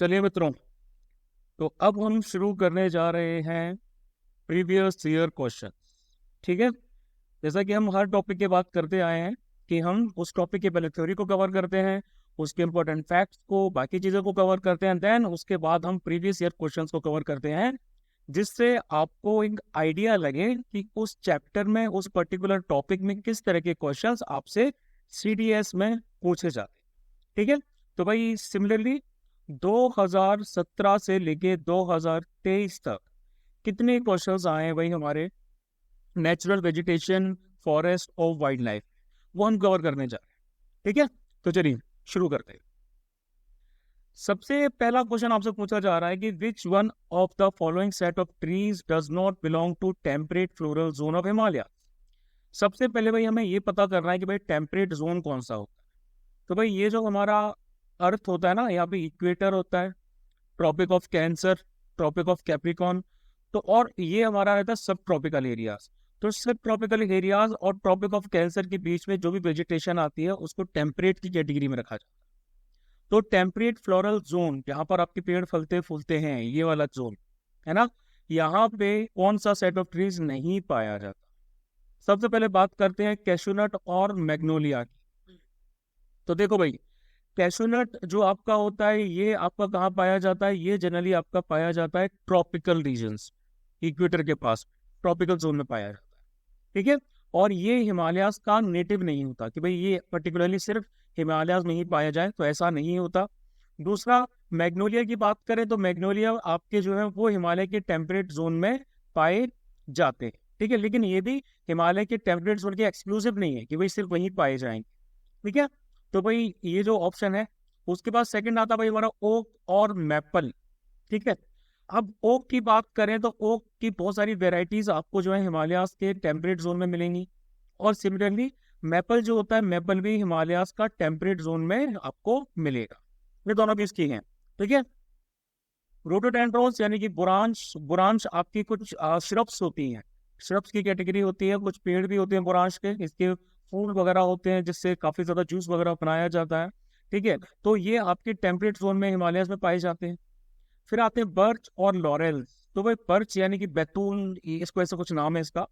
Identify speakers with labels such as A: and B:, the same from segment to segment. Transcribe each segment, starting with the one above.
A: चलिए मित्रों, तो अब हम शुरू करने जा रहे हैं प्रीवियस ईयर क्वेश्चन। ठीक है, जैसा कि हम हर टॉपिक की बात करते आए हैं कि हम उस टॉपिक के पहले थ्योरी को कवर करते हैं, उसके इंपॉर्टेंट फैक्ट्स को, बाकी चीज़ों को कवर करते हैं, देन उसके बाद हम प्रीवियस ईयर क्वेश्चंस को कवर करते हैं, जिससे आपको एक आइडिया लगे कि उस चैप्टर में, उस पर्टिकुलर टॉपिक में किस तरह के क्वेश्चंस आपसे CDS में पूछे जाते हैं। ठीक है, तो भाई सिमिलरली 2017 से लेके 2023 तक कितने क्वेश्चंस आए हैं भाई हमारे नेचुरल वेजिटेशन, फॉरेस्ट और वाइल्ड लाइफ, वो हम कवर करने जा रहे हैं। ठीक है, तो चलिए शुरू करते हैं। सबसे पहला क्वेश्चन आपसे पूछा जा रहा है कि which one of the following set of trees does not belong to temperate floral zone of Himalaya. सबसे पहले भाई हमें ये पता करना है कि भाई टेम्परेट जोन कौन सा होता है। तो भाई ये जो हमारा अर्थ होता है ना, यहाँ पे इक्वेटर होता है, tropic of cancer, tropic of capricorn, तो और ये हमारा रहता है सब ट्रॉपिकल एरियाज। तो सब ट्रॉपिकल एरियाज और ट्रॉपिक ऑफ कैंसर के बीच में जो भी वेजिटेशन आती है उसको टेम्परेट की कैटेगरी में रखा जाता है। तो टेम्परेट फ्लोरल जोन, जहां पर आपके पेड़ फलते फूलते हैं, ये वाला जोन है ना, यहाँ पे कौन सा सेट ऑफ ट्रीज नहीं पाया जाता। सबसे पहले बात करते हैं कैशूनट और मैग्नोलिया की। तो देखो भाई, कैशूनट जो आपका होता है ये आपका कहाँ पाया जाता है, ये जनरली आपका पाया जाता है ट्रॉपिकल रीजन्स, इक्वेटर के पास ट्रॉपिकल जोन में पाया जाता है। ठीक है, और ये हिमालयास का नेटिव नहीं होता कि भाई ये पर्टिकुलरली सिर्फ हिमालयास में ही पाया जाए, तो ऐसा नहीं होता। दूसरा, मैग्नोलिया की बात करें तो मैग्नोलिया आपके जो है वो हिमालय के टेम्परेट जोन में पाए जाते हैं। ठीक है, लेकिन ये भी हिमालय के टेम्परेट जोन के एक्सक्लूसिव नहीं है कि भाई सिर्फ वहीं पाए जाएंगे। ठीक है, तो भाई ये जो ऑप्शन है, उसके बाद सेकंड आता भाई हमारा ओक और मैपल। ठीक है, अब ओक की बात करें तो ओक की बहुत सारी वेराइटीज आपको जो है हिमालयास के टेम्परेट जोन में मिलेंगी, और सिमिलरली मैपल जो होता है, मैपल भी हिमालयास का टेम्परेट जोन में आपको मिलेगा। ये दोनों भी इसकी हैं। ठीक है, रोडोडेंड्रॉन्स यानी कि बुरांश, बुरांश आपकी कुछ श्रब्स होती हैं, श्रब्स की कैटेगरी होती है, कुछ पेड़ भी होते हैं बुरांश के, इसके फूल वगैरह होते हैं जिससे काफी ज्यादा जूस वगैरह बनाया जाता है। ठीक है, तो ये आपके टेम्परेट जोन में हिमालयास में पाए जाते हैं। फिर आते हैं बर्च और लॉरेल्स। तो भाई बर्च यानी कि बैतूल, इसको ऐसा कुछ नाम है इसका,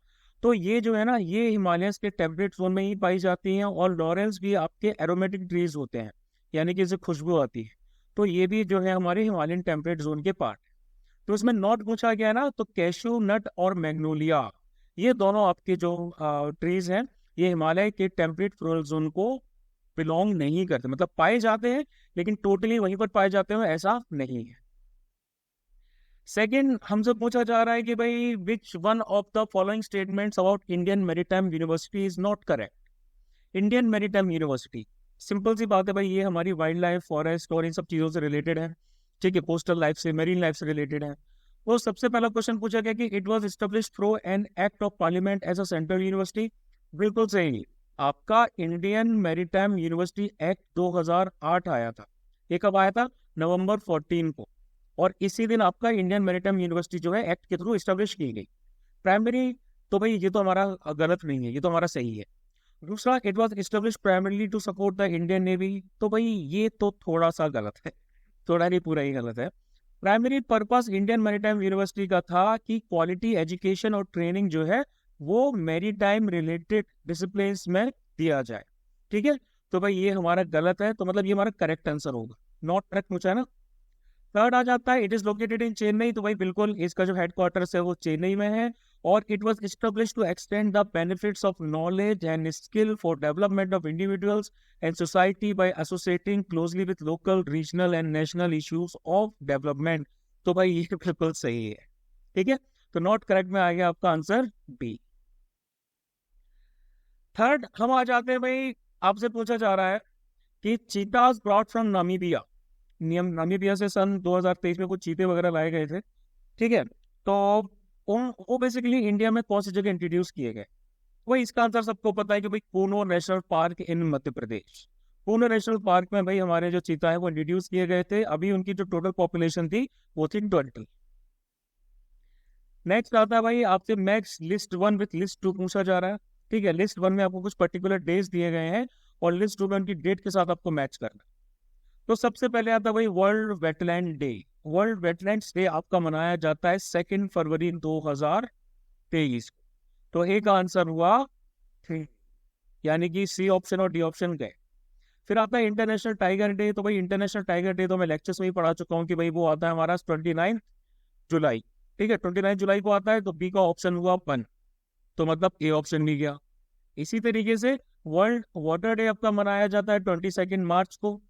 A: तो ये जो है ना, ये हिमालयस के टेम्परेट जोन में ही पाई जाती हैं। और लॉरेल्स भी आपके एरोमेटिक ट्रीज होते हैं, यानी कि इसे खुशबू आती है, तो ये भी जो है हमारे हिमालयन टेम्परेट जोन के पार्ट। तो इसमें नॉट पूछा गया ना, तो कैशू नट और मैग्नोलिया, ये दोनों आपके जो ट्रीज हैं, ये हिमालय के टेम्परेट फ्लोरल जोन को बिलोंग नहीं करते, मतलब पाए जाते हैं लेकिन टोटली वहीं पर पाए जाते हैं ऐसा नहीं है। सेकंड, हमसे पूछा जा रहा है कि भाई which one of the following statements about Indian maritime university is not correct. Indian maritime university, simple सी बात है भाई, ये हमारी वाइल्ड लाइफ, फॉरेस्ट और इन सब चीजों से रिलेटेड है। ठीक है, कोस्टल लाइफ से, मेरीन लाइफ से रिलेटेड है। वो सबसे पहला क्वेश्चन पूछा गया कि it was established through an act of parliament as a central university. बिल्कुल सही, आपका इंडियन मैरीटाइम यूनिवर्सिटी एक्ट 2008 आया था। ये कब आया था? नवंबर 14 को, और इसी दिन आपका इंडियन मैरीटाइम यूनिवर्सिटी जो है एक्ट के थ्रू एस्टेब्लिश की गई। प्राइमरी, तो भाई ये तो हमारा गलत नहीं है, ये तो हमारा सही है। दूसरा, it was establish primarily to support the Indian navy, तो भाई ये तो थोड़ा सा गलत है, थोड़ा नहीं, पूरा ही गलत है। Primary purpose Indian maritime university का था कि क्वालिटी एजुकेशन और ट्रेनिंग जो है वो मैरीटाइम रिलेटेड डिसिप्लिन में दिया जाए। ठीक है, तो भाई ये हमारा गलत है, तो मतलब ये हमारा करेक्ट आंसर होगा, नॉट करेक्ट पूछा है ना। थर्ड आ जाता है, it is located in Chennai, तो भाई बिल्कुल इसका जो हेडक्वार्टर्स है वो चेन्नई में है। और it was established to extend the benefits of knowledge and skill for development of individuals and society by associating closely with local, regional and national issues of development. तो भाई ये बिल्कुल सही है। ठीक है, तो नॉट करेक्ट में आ गया आपका आंसर बी। थर्ड, हम आ जाते हैं भाई, आपसे पूछा जा रहा है कि चीताज ब्रॉट फ्रॉम नामीबिया, नामीबिया से सन 2023 में कुछ चीते वगैरह लाए गए थे। ठीक है, तो वो बेसिकली इंडिया में कौन सी जगह इंट्रोड्यूस किए गए? वही इसका आंसर सबको पता है कि भाई कूनो नेशनल पार्क इन मध्य प्रदेश। कूनो नेशनल पार्क में भाई हमारे जो चीता है वो इंट्रोड्यूस किए गए थे। अभी उनकी जो टोटल पॉपुलेशन थी वो थी 20। नेक्स्ट आता है भाई आपसे मैक्स लिस्ट 1 विथ लिस्ट 2 पूछा जा रहा है। ठीक है, लिस्ट 1 में आपको कुछ पर्टिकुलर डेज दिए गए हैं और लिस्ट 2 में उनकी डेट के साथ आपको मैच करना है। तो सबसे पहले आता है भाई world wetland day. World wetlands day आपका मनाया जाता है 2 फरवरी 2023 को। तो ए का आंसर हुआ 3, यानी कि सी ऑप्शन और डी ऑप्शन गए। फिर आता है इंटरनेशनल टाइगर डे। तो भाई इंटरनेशनल टाइगर डे तो मैं लेक्चर्स में ही पढ़ा चुका हूँ कि भाई वो आता है हमारा 29 जुलाई। ठीक है, 29 जुलाई को आता है, तो बी का ऑप्शन हुआ 1, तो मतलब ए ऑप्शन भी गया। इसी तरीके से वर्ल्ड वाटर डे आपका मनाया जाता है 22 मार्च को।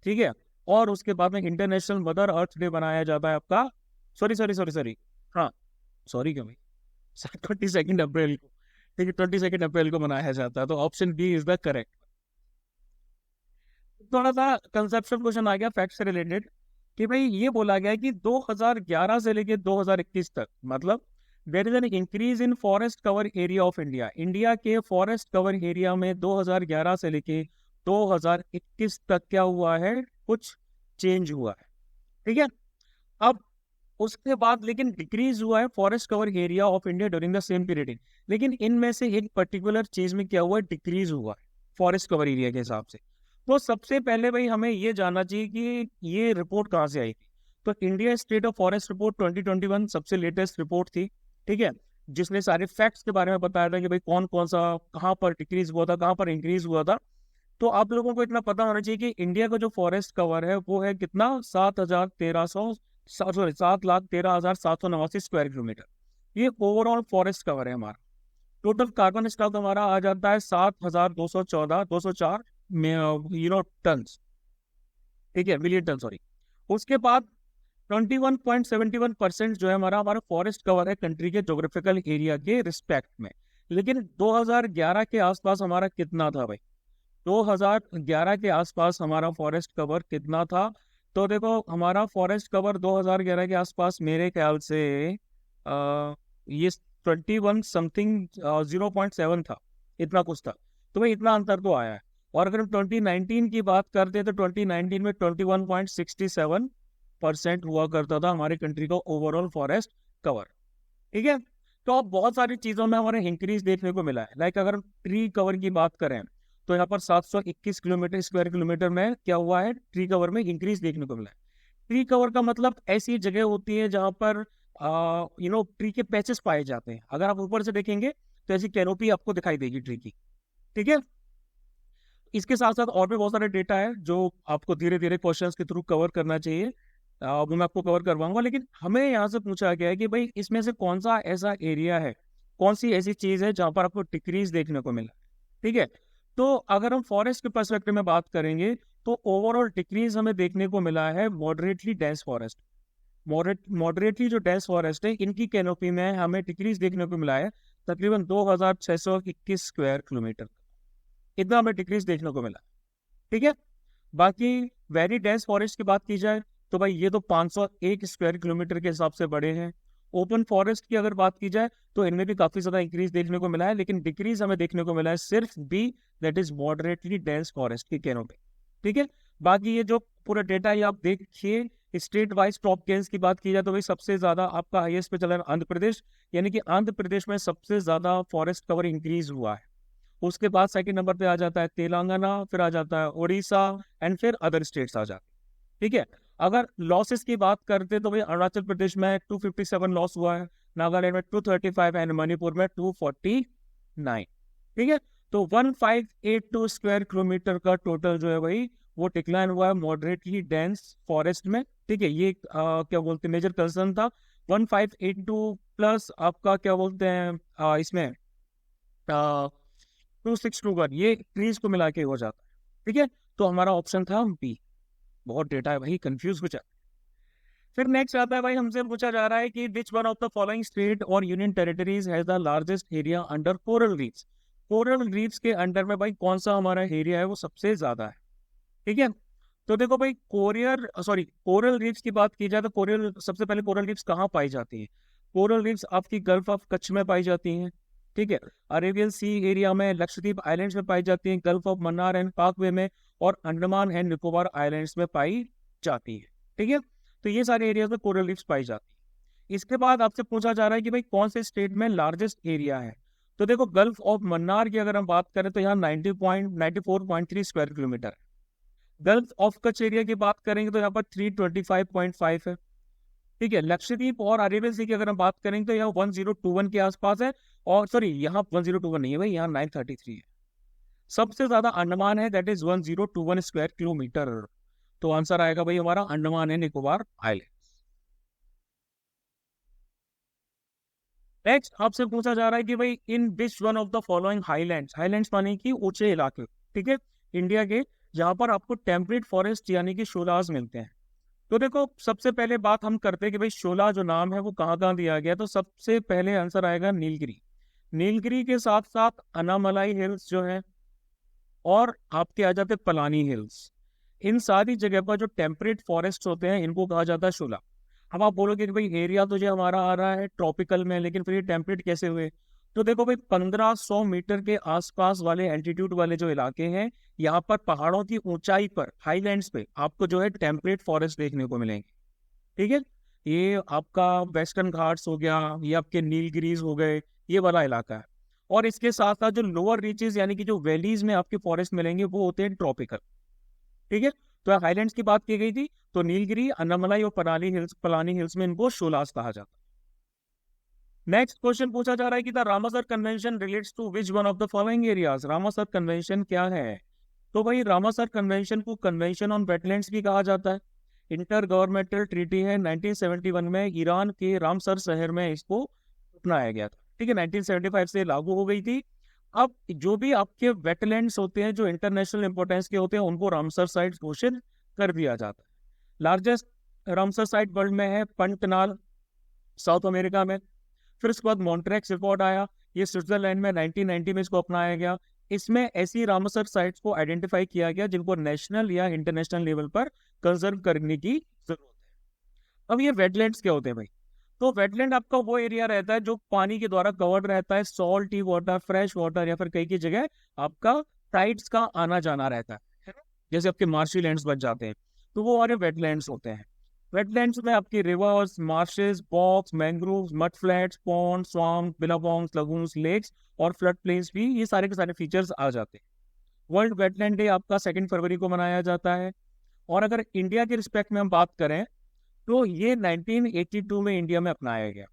A: ठीक है, और उसके बाद में इंटरनेशनल मदर अर्थ डे मनाया जाता है आपका, सॉरी सॉरी सॉरी सॉरी, हाँ सॉरी क्यों भाई, 22 अप्रैल को। ठीक है, 22 अप्रैल को मनाया जाता है, तो option B is the correct. थोड़ा सा कंसेप्शन क्वेश्चन आ गया फैक्ट से रिलेटेड, कि भाई ये बोला गया है कि 2011 से लेके 2021 तक, मतलब there is an increase in forest cover area of India. India के फॉरेस्ट कवर एरिया में 2011 से लेके 2021 तक क्या हुआ है, कुछ चेंज हुआ है। ठीक है, अब उसके बाद लेकिन डिक्रीज हुआ है forest cover area of India during the same period. लेकिन इनमें से एक पर्टिकुलर चीज में क्या हुआ है, डिक्रीज हुआ है फॉरेस्ट कवर एरिया के हिसाब से। तो सबसे पहले भाई हमें ये जानना चाहिए कि ये रिपोर्ट कहाँ से आई थी। तो India state of forest report 2021 सबसे लेटेस्ट रिपोर्ट थी। ठीक है, जिसने सारे फैक्ट्स के बारे में बताया था कि भाई कौन कौन सा कहाँ पर डिक्रीज हुआ था, कहाँ पर इंक्रीज हुआ था। तो आप लोगों को इतना पता होना चाहिए कि इंडिया का जो फॉरेस्ट कवर है वो है कितना, 7,13,789 ये ओवरऑल फॉरेस्ट कवर है हमारा। टोटल कार्बन स्टॉक हमारा आ जाता है 7,204 में टन। ठीक है, मिलियन टन सॉरी। उसके बाद 21.71% जो है हमारा फॉरेस्ट कवर है कंट्री के जोग्राफिकल एरिया के रिस्पेक्ट में। लेकिन 2011 के आसपास हमारा कितना था भाई, 2011 के आसपास हमारा फॉरेस्ट कवर कितना था। तो देखो हमारा फॉरेस्ट कवर 2011 के आसपास मेरे ख्याल से ये 21 समथिंग 0.7 था, इतना कुछ था। तो भाई इतना अंतर तो आया है। और अगर हम 2019 की बात करते हैं तो 2019 में 21.67% हुआ करता था हमारे कंट्री का ओवरऑल फॉरेस्ट कवर। ठीक है, तो अब बहुत सारी चीजों में हमारे इंक्रीज देखने को मिला है। लाइक अगर ट्री कवर की बात करें तो यहाँ पर 721 किलोमीटर स्क्वायर किलोमीटर में क्या हुआ है, ट्री कवर में इंक्रीज देखने को मिला है। ट्री कवर का मतलब ऐसी जगह होती है जहां पर ट्री के पैचेस पाए जाते हैं। अगर आप ऊपर से देखेंगे तो ऐसी कैनोपी आपको दिखाई देगी ट्री की। ठीक है, इसके साथ साथ और भी बहुत सारे डेटा है जो आपको धीरे धीरे क्वेश्चंस के थ्रू कवर करना चाहिए, वो मैं आपको कवर करवाऊंगा। लेकिन हमें यहाँ से पूछा गया है कि भाई इसमें से कौन सा ऐसा एरिया है, कौन सी ऐसी चीज है जहां पर आपको डिक्रीज देखने को मिला। ठीक है, तो अगर हम फॉरेस्ट के पर्सपेक्टिव में बात करेंगे तो ओवरऑल डिक्रीज हमें देखने को मिला है मॉडरेटली डेंस फॉरेस्ट। मॉडरेटली जो डेंस फॉरेस्ट है इनकी कैनोपी में हमें डिक्रीज देखने को मिला है तकरीबन 2621 स्क्वायर किलोमीटर, इतना हमें डिक्रीज देखने को मिला। ठीक है, बाकी वेरी डेंस फॉरेस्ट की बात की जाए तो भाई ये तो 501 स्क्वायर किलोमीटर के हिसाब से बड़े हैं। ओपन फॉरेस्ट की अगर बात की जाए तो इनमें भी काफी ज्यादा इंक्रीज देखने को मिला है, लेकिन डिक्रीज हमें देखने को मिला है सिर्फ B, that is moderately dense forest की कैनोपी। ठीक है, बाकी ये जो पूरा डेटा है आप देखिए। स्टेट वाइज टॉप गेन्स की बात की जाए तो भाई सबसे ज्यादा आपका हाईएस्ट पे चला है आंध्र प्रदेश, यानी कि आंध्र प्रदेश में सबसे ज्यादा फॉरेस्ट कवर इंक्रीज हुआ है। उसके बाद सेकंड नंबर पे आ जाता है तेलंगाना, फिर आ जाता है उड़ीसा, एंड फिर अदर स्टेट्स आ जाते हैं। ठीक है, अगर लॉसेस की बात करते तो भाई अरुणाचल प्रदेश में 257 लॉस हुआ है, नागालैंड में 235 एंड मणिपुर में 249। ठीक है, तो 1582 स्क्वायर किलोमीटर का टोटल जो है भाई वो डिक्लाइन हुआ है मॉडरेटली डेंस फॉरेस्ट में। ठीक है, ये क्या बोलते हैं मेजर कंसर्न था। 1582 प्लस आपका क्या बोलते हैं इसमें 2621, ये ट्रीज को मिला के हो जाता है। ठीक है, तो हमारा ऑप्शन था बी। बहुत डेटा है भाई, कंफ्यूज कुछ है। फिर नेक्स्ट आता है भाई, हमसे पूछा जा रहा है कि which one of the following state और union territories has the largest area under coral reefs. Coral reefs के अंडर में भाई कौन सा हमारा एरिया है वो सबसे ज्यादा है। ठीक है, तो देखो भाई कोरल रीफ्स की बात की जाए तो कोरल सबसे पहले कोरल रीफ्स कहाँ पाई जाती है। कोरल रीफ्स आपकी गल्फ ऑफ कच्छ में पाई जाती हैं। ठीक है, अरेबियन सी एरिया में, लक्षद्वीप आइलैंड्स में पाई जाती हैं, गल्फ ऑफ मन्नार एंड पाकवे में, और अंडमान एंड निकोबार आइलैंड्स में पाई जाती है। ठीक है, तो ये सारे एरियाज में कोरल रीफ्स पाई जाती है। इसके बाद आपसे पूछा जा रहा है कि भाई कौन से स्टेट में लार्जेस्ट एरिया है। तो देखो गल्फ ऑफ मन्नार की अगर हम बात करें तो यहाँ 94.3 स्क्वायर किलोमीटर है। गल्फ ऑफ कच्छ एरिया की बात करेंगे तो यहाँ पर 325.5 है। ठीक है, लक्षद्वीप और अरेबियन सी की अगर हम बात करेंगे तो यहाँ 1021 के आसपास है। और सॉरी, यहाँ 1021 नहीं है भाई, यहाँ 933 है। सबसे ज्यादा अंडमान है, दैट इज 1021 स्क्वायर किलोमीटर। तो आंसर आएगा भाई हमारा Andaman and Nicobar island. Next आपसे पूछा जा रहा है कि भाई in which one of the following highlands, highlands माने कि ऊंचे इलाके, ठीक है, इंडिया के, जहां पर आपको टेम्परेट फॉरेस्ट यानी कि शोलाज मिलते हैं। तो देखो, सबसे पहले बात हम करते हैं कि भाई शोला जो नाम है वो कहाँ कहाँ दिया गया है। तो सबसे पहले आंसर आएगा नीलगिरी। नीलगिरी के साथ साथ अनामलाई हिल्स जो है, और आपके आ जाते पलानी हिल्स। इन सारी जगह पर जो टेम्परेट फॉरेस्ट होते हैं इनको कहा जाता है शोला। अब आप बोलोगे कि भाई एरिया तो जो हमारा आ रहा है ट्रॉपिकल में, लेकिन फिर ये टेम्परेट कैसे हुए? तो देखो भाई, 1500 मीटर के आसपास वाले एल्टीट्यूड वाले जो इलाके हैं, यहाँ पर पहाड़ों की ऊंचाई पर, हाईलैंड्स पे आपको जो है टेम्परेट फॉरेस्ट देखने को मिलेंगे। ठीक है, ये आपका वेस्टर्न घाट्स हो गया, ये आपके नीलगिरीज हो गए, ये वाला इलाका है। और इसके साथ साथ जो लोअर रीचेस यानी कि जो वैलीज में आपके फॉरेस्ट मिलेंगे वो होते हैं ट्रॉपिकल। ठीक है, तो हाईलैंड्स की बात की गई थी, तो नीलगिरी, अन्नामलाई और पलानी हिल्स में इनको शोलास कहा जाता है। नेक्स्ट क्वेश्चन पूछा जा रहा है कि the Ramsar convention relates to which one of the following areas. Ramsar convention क्या है? तो भाई रामसर कन्वेंशन को कन्वेंशन ऑन वेटलैंड्स भी कहा जाता है। इंटर गवर्नमेंटल ट्रीटी है, 1971 में ईरान के रामसर शहर में इसको अपनाया गया था। ठीक है, 1975 से लागू हो गई थी। अब जो भी आपके वेटलैंड्स होते हैं जो इंटरनेशनल इंपोर्टेंस के होते हैं उनको रामसर साइट्स घोषित कर दिया जाता है। लार्जेस्ट रामसर साइट वर्ल्ड में है पंतनाल, साउथ अमेरिका में। फिर उसके बाद मॉन्ट्रेक्स रिपोर्ट आया, ये स्विट्जरलैंड में 1990 में इसको अपनाया गया। इसमें ऐसी रामसर साइट्स को आइडेंटिफाई किया गया जिनको नेशनल या इंटरनेशनल लेवल पर कंजर्व करने की जरूरत है। अब ये वेटलैंड्स क्या होते हैं भाई? तो वेटलैंड आपका वो एरिया रहता है जो पानी के द्वारा कवर्ड रहता है, सॉल्टी वाटर, फ्रेश वाटर, या फिर कई की जगह आपका टाइड्स का आना जाना रहता है ना? जैसे आपके मार्शी लैंड्स बच जाते हैं, तो वो हमारे वेटलैंड्स होते हैं। वेटलैंड्स में आपकी rivers, marshes, bogs, mangrove, mud flats, pond, swamp, billabongs, lagoons, lakes और फ्लड प्लेन्स भी, ये सारे के सारे फीचर्स आ जाते हैं। वर्ल्ड वेटलैंड डे आपका 2 फरवरी को मनाया जाता है। और अगर इंडिया के रिस्पेक्ट में हम बात करें तो ये 1982 में इंडिया में अपनाया गया।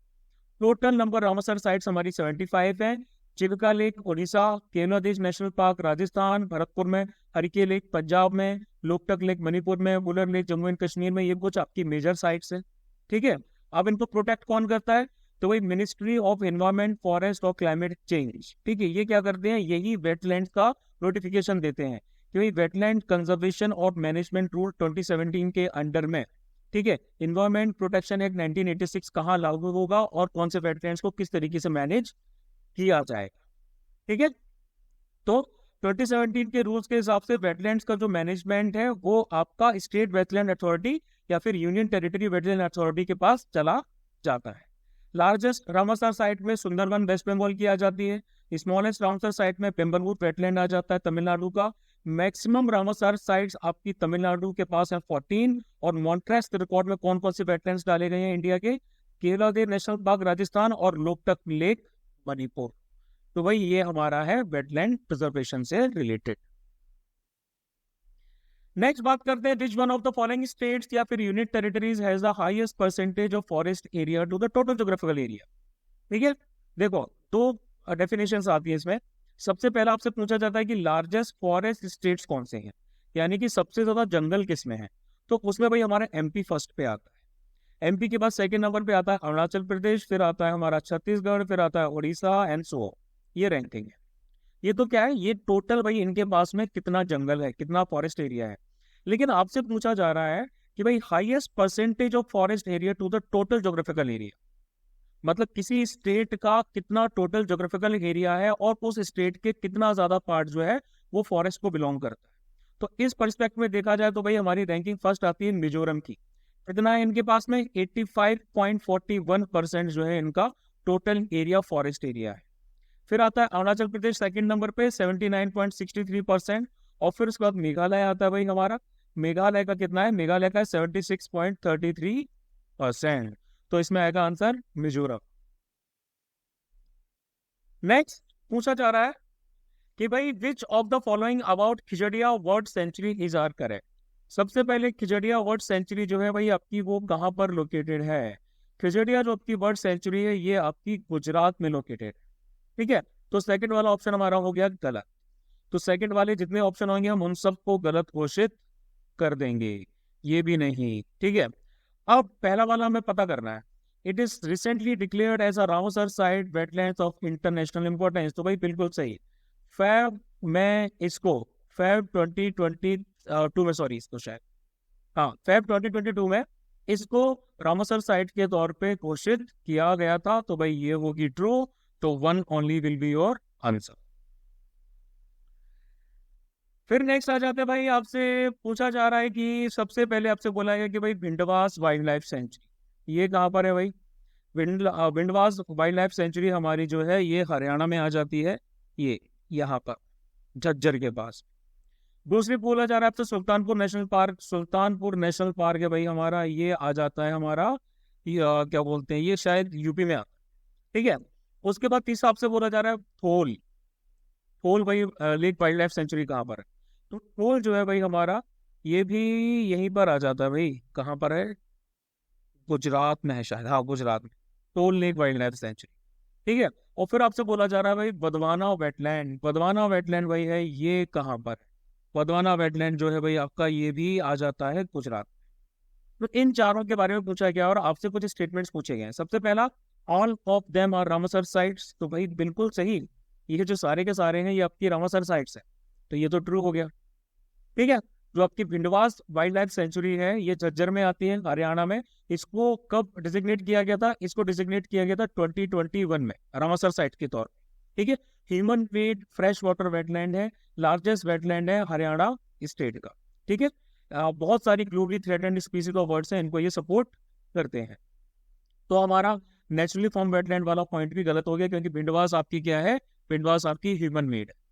A: टोटल नंबर रामसर साइट्स हमारी 75 है। Chilika lake Orissa, Keoladeo national park Rajasthan, Bharatpur में, हरिके लेक पंजाब में, लोकटक लेक मणिपुर में, वुलर लेक जम्मू एंड कश्मीर में, ये कुछ आपकी मेजर साइट्स है। ठीक है, अब इनको प्रोटेक्ट कौन करता है? तो वही मिनिस्ट्री ऑफ एनवायरमेंट, फॉरेस्ट और क्लाइमेट चेंज। ठीक है, ये क्या करते हैं? यही वेटलैंड का नोटिफिकेशन देते हैं कि भाई वेटलैंड कंजर्वेशन और मैनेजमेंट रूल 2017 के अंडर में, ठीक है, इन्वायरमेंट प्रोटेक्शन एक्ट 1986 कहाँ लागू होगा और कौन से वेटलैंड्स को किस तरीके से मैनेज किया जाएगा। ठीक है, तो 2017 के रूल्स के हिसाब से वेटलैंड्स का जो मैनेजमेंट है वो आपका स्टेट वेटलैंड अथॉरिटी या फिर यूनियन टेरिटरी वेटलैंड अथॉरिटी के पास चला जाता है। लार्जेस्ट रामसर साइट में सुंदरवन वेस्ट बंगाल की आ जाती है। स्मॉलेस्ट रामसर साइट में पेम्बलवुड वेटलैंड आ जाता है तमिलनाडु का। मैक्सिमम रामसर साइट्स आपकी तमिलनाडु के पास है 14। और मॉन्ट्रेस रिकॉर्ड में कौन कौन से वेटलैंड्स डाले गए हैं इंडिया के? केवलादेव नेशनल पार्क राजस्थान और लोकटक लेक मणिपुर। तो भाई ये हमारा है वेटलैंड प्रिजर्वेशन से रिलेटेड। नेक्स्ट बात करते हैं, which one of the following states या फिर unit territories has the highest percentage of forest area to the total geographical area. ठीक है, देखो दो डेफिनेशंस आती है इसमें। सबसे पहला आपसे पूछा जाता है कि लार्जेस्ट फॉरेस्ट स्टेट्स कौन से हैं, यानी कि सबसे ज्यादा जंगल किस में है। तो उसमें भाई हमारा एमपी फर्स्ट पे आता है। एमपी के बाद सेकंड नंबर पे आता है अरुणाचल प्रदेश, फिर आता है हमारा छत्तीसगढ़, फिर आता है उड़ीसा एंड सो। ये रैंकिंग है। ये तो क्या है, ये टोटल भाई इनके पास में कितना जंगल है, कितना फॉरेस्ट एरिया है। लेकिन आपसे पूछा जा रहा है कि भाई highest percentage of forest area to the total geographical area, मतलब किसी स्टेट का कितना टोटल ज्योग्राफिकल एरिया है और उस स्टेट के कितना ज्यादा पार्ट जो है वो फॉरेस्ट को बिलोंग करता है। तो इस परस्पेक्टिव में देखा जाए तो भाई हमारी रैंकिंग फर्स्ट आती है मिजोरम की। कितना है इनके पास में? 85.41% जो है इनका टोटल एरिया फॉरेस्ट एरिया है। फिर आता है अरुणाचल प्रदेश सेकंड नंबर पे 79.63%। और फिर उसके बाद मेघालय आता है भाई हमारा। मेघालय का कितना है? मेघालय का 76.33%। तो इसमें आएगा आंसर मिजोरम। नेक्स्ट पूछा जा रहा है कि भाई which of the following about Khijadia bird sanctuary is are correct. सबसे पहले खिजड़िया बर्ड सेंचुरी जो है भाई आपकी वो कहाँ पर लोकेटेड है? खिजड़िया जो आपकी बर्ड सेंचुरी है ये आपकी गुजरात में लोकेटेड है। ठीक है, तो सेकंड वाला ऑप्शन हमारा हो गया गलत। तो सेकंड वाले जितने ऑप्शन होंगे हम उन सबको गलत घोषित कर देंगे, ये भी नहीं। ठीक है, अब पहला वाला हमें पता करना है। It is recently declared as a Ramsar site wetlands of international importance, तो भाई बिल्कुल सही। फैब में इसको फैब 2022 में, सॉरी इसको शायद, हाँ फैब 2022 में इसको रामसर साइट के तौर पे घोषित किया गया था, तो भाई ये होगी ट्रू। तो one only will be your answer. फिर नेक्स्ट आ जाते हैं भाई, आपसे पूछा जा रहा है कि सबसे पहले आपसे बोला गया कि भाई भिंडवास वाइल्ड लाइफ सेंचुरी ये कहाँ पर है भाई? विंडवास वाइल्ड लाइफ सेंचुरी हमारी जो है ये हरियाणा में आ जाती है, ये यहाँ पर झज्जर के पास। दूसरी बोला जा रहा है आपसे Sultanpur national park, Sultanpur national park है भाई हमारा, ये आ जाता है हमारा, ये, क्या बोलते हैं, ये शायद यूपी में आता है। ठीक है, उसके बाद तीसरा आपसे बोला जा रहा है थोल। थोल भाई लेक वाइल्ड लाइफ सेंचुरी कहाँ पर है? तो थोल जो है भाई हमारा ये भी यहीं पर आ जाता है भाई, कहाँ पर है? गुजरात में है शायद, हाँ गुजरात में, toll lake wild life sanctuary. ठीक है, और फिर आपसे बोला जा रहा है भाई बदवाना वेटलैंड, बदवाना वेटलैंड भाई है ये कहाँ पर है? बदवाना वेटलैंड जो है भाई आपका ये भी आ जाता है गुजरात। तो इन चारों के बारे में पूछा गया और आपसे कुछ स्टेटमेंट्स पूछे गए हैं। सबसे पहला, all of them are Ramsar sites, तो भाई बिल्कुल सही, ये जो सारे के सारे हैं ये आपकी रामसर साइट्स है, तो ये तो ट्रू हो गया। ठीक है, जो आपकी भिंडवास वाइल्ड लाइफ सेंचुरी है ये झज्जर में आती है हरियाणा में। इसको कब डिजिग्नेट किया गया था? इसको डिजिग्नेट किया गया था 2021 में रामासर साइट के तौर पे। ठीक है, human made fresh water wetland है, लार्जेस्ट वेटलैंड है हरियाणा स्टेट का। ठीक है, बहुत सारी globally threatened species of birds हैं, इनको ये सपोर्ट करते हैं। तो हमारा नेचुरली फॉर्म वेटलैंड वाला पॉइंट भी गलत हो गया, क्योंकि भिंडवास आपकी क्या है? भिंडवास आपकी ह्यूमन मेड है।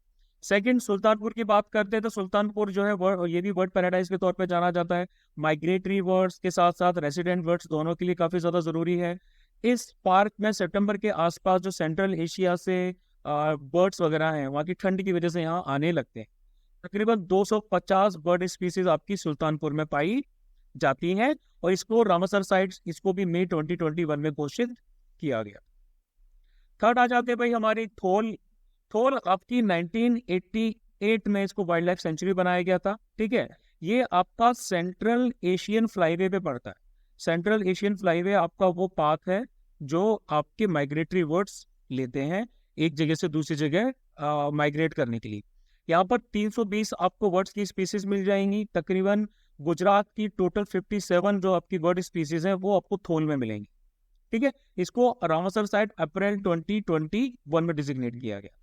A: सेकंड, सुल्तानपुर की बात करते हैं तो सुल्तानपुर जो है ये भी बर्ड पैराडाइज के तौर पे जाना जाता है। माइग्रेटरी बर्ड्स के साथ साथ रेसिडेंट बर्ड्स दोनों के लिए काफी ज्यादा जरूरी है। इस पार्क में सितंबर के आसपास जो सेंट्रल एशिया से बर्ड्स वगैरह हैं वहाँ की ठंड की वजह से यहाँ आने लगते हैं। तकरीबन 250 बर्ड स्पीसीज आपकी सुल्तानपुर में पाई जाती हैं, और इसको रामसर साइट्स इसको भी मई 2021 में घोषित किया गया। थर्ड आ जाते हैं भाई हमारी थोल। थोल आपकी 1988 में इसको वाइल्ड लाइफ सेंचुरी बनाया गया था। ठीक है, ये आपका सेंट्रल एशियन फ्लाईवे पे पड़ता है। सेंट्रल एशियन फ्लाईवे आपका वो पाथ है जो आपके माइग्रेटरी बर्ड्स लेते हैं एक जगह से दूसरी जगह माइग्रेट करने के लिए। यहाँ पर 320 आपको बर्ड्स की स्पीसीज मिल जाएंगी। तकरीबन गुजरात की टोटल 57 जो आपकी बर्ड स्पीसीज हैं वो आपको थोल में मिलेंगी। ठीक है, इसको रामसर साइट अप्रैल 2021 में डिजिग्नेट किया गया।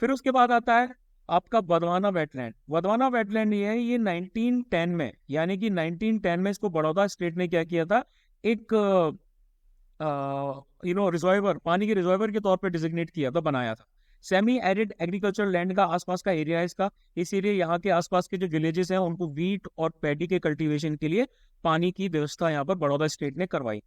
A: फिर उसके बाद आता है आपका बदवाना वेटलैंड। बदवाना वेटलैंड ये है, ये 1910 में, यानी कि 1910 में इसको बड़ौदा स्टेट ने क्या किया था, एक रिजर्वर, पानी के रिजर्वर के तौर पे डिजिग्नेट किया था, बनाया था। सेमी एरिड एग्रीकल्चर लैंड का आसपास का एरिया है इसका, इसीलिए यहाँ के आसपास के जो विलेजेस हैं उनको वीट और पैडी के कल्टीवेशन के लिए पानी की व्यवस्था यहाँ पर बड़ौदा स्टेट ने करवाई।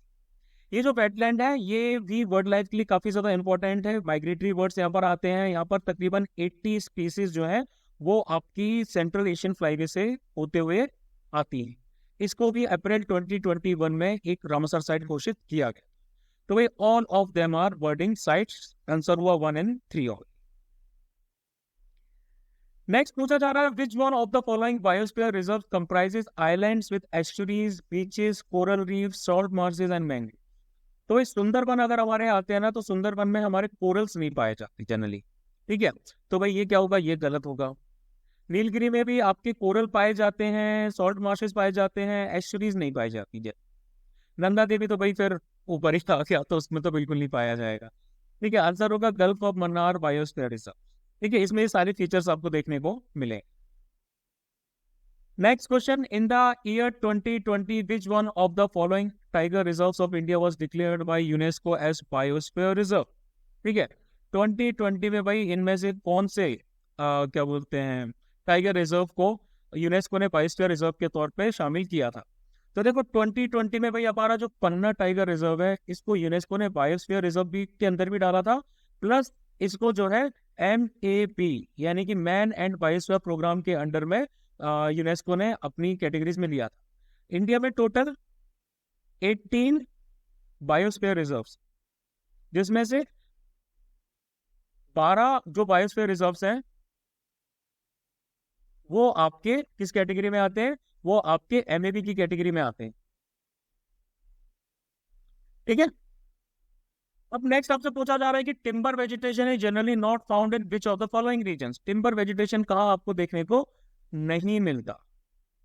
A: ये जो वेटलैंड है ये भी बर्ड लाइफ के लिए काफी ज्यादा इंपॉर्टेंट है। माइग्रेटरी बर्ड्स यहाँ पर आते हैं, यहाँ पर तकरीबन 80 स्पीसीज जो है वो आपकी सेंट्रल एशियन फ्लाईवे से होते हुए आती हैं। इसको भी अप्रैल 2021 में एक रामसर साइट घोषित किया गया। तो भाई all of them are birding sites, answer हुआ 1 and 3 ऑल। नेक्स्ट पूछा जा रहा है which one of the following biosphere reserve comprises islands with estuaries, beaches, coral reef, salt marches and mangrove. तो इस सुंदरबन अगर हमारे आते हैं ना तो सुंदरबन में हमारे कोरल्स नहीं पाए जाते जनरली। ठीक है, तो भाई ये क्या होगा? ये गलत होगा। नीलगिरी में भी आपके कोरल पाए जाते हैं, सॉल्ट मार्शेस पाए जाते हैं, एस्चुरीज नहीं पाई जाती है। नंदा देवी तो भाई फिर ऊपर ही आ गया, तो उसमें तो बिल्कुल नहीं पाया जाएगा। ठीक है, आंसर होगा gulf of Mannar biosphere reserve. ठीक है, इसमें ये सारे फीचर्स आपको देखने को मिले। Next question, in the year 2020 which one of the following tiger reserves of India was declared by UNESCO as biosphere reserve. ठीक है, 2020 में भाई इनमें से कौन से क्या बोलते हैं टाइगर रिजर्व को यूनेस्को ने बायोस्फीयर रिजर्व के तौर पे शामिल किया था? तो देखो 2020 में भाई हमारा जो पन्ना टाइगर रिजर्व है इसको यूनेस्को ने बायोस्फीयर रिजर्व भी के अंदर भी डाला था, प्लस इसको जो है MAP यानी कि मैन एंड बायोस्फीयर प्रोग्राम के अंडर में यूनेस्को ने अपनी कैटेगरीज में लिया था। इंडिया में टोटल 18 बायोस्फीयर रिजर्व्स, जिसमें से 12 जो बायोस्फीयर रिजर्व्स हैं वो आपके किस कैटेगरी में आते हैं, वो आपके एमएबी की कैटेगरी में आते हैं। ठीक है। अब नेक्स्ट आपसे पूछा जा रहा है कि timber vegetation is generally not found in which of the following regions. Timber vegetation कहाँ आपको देखने को नहीं मिलता।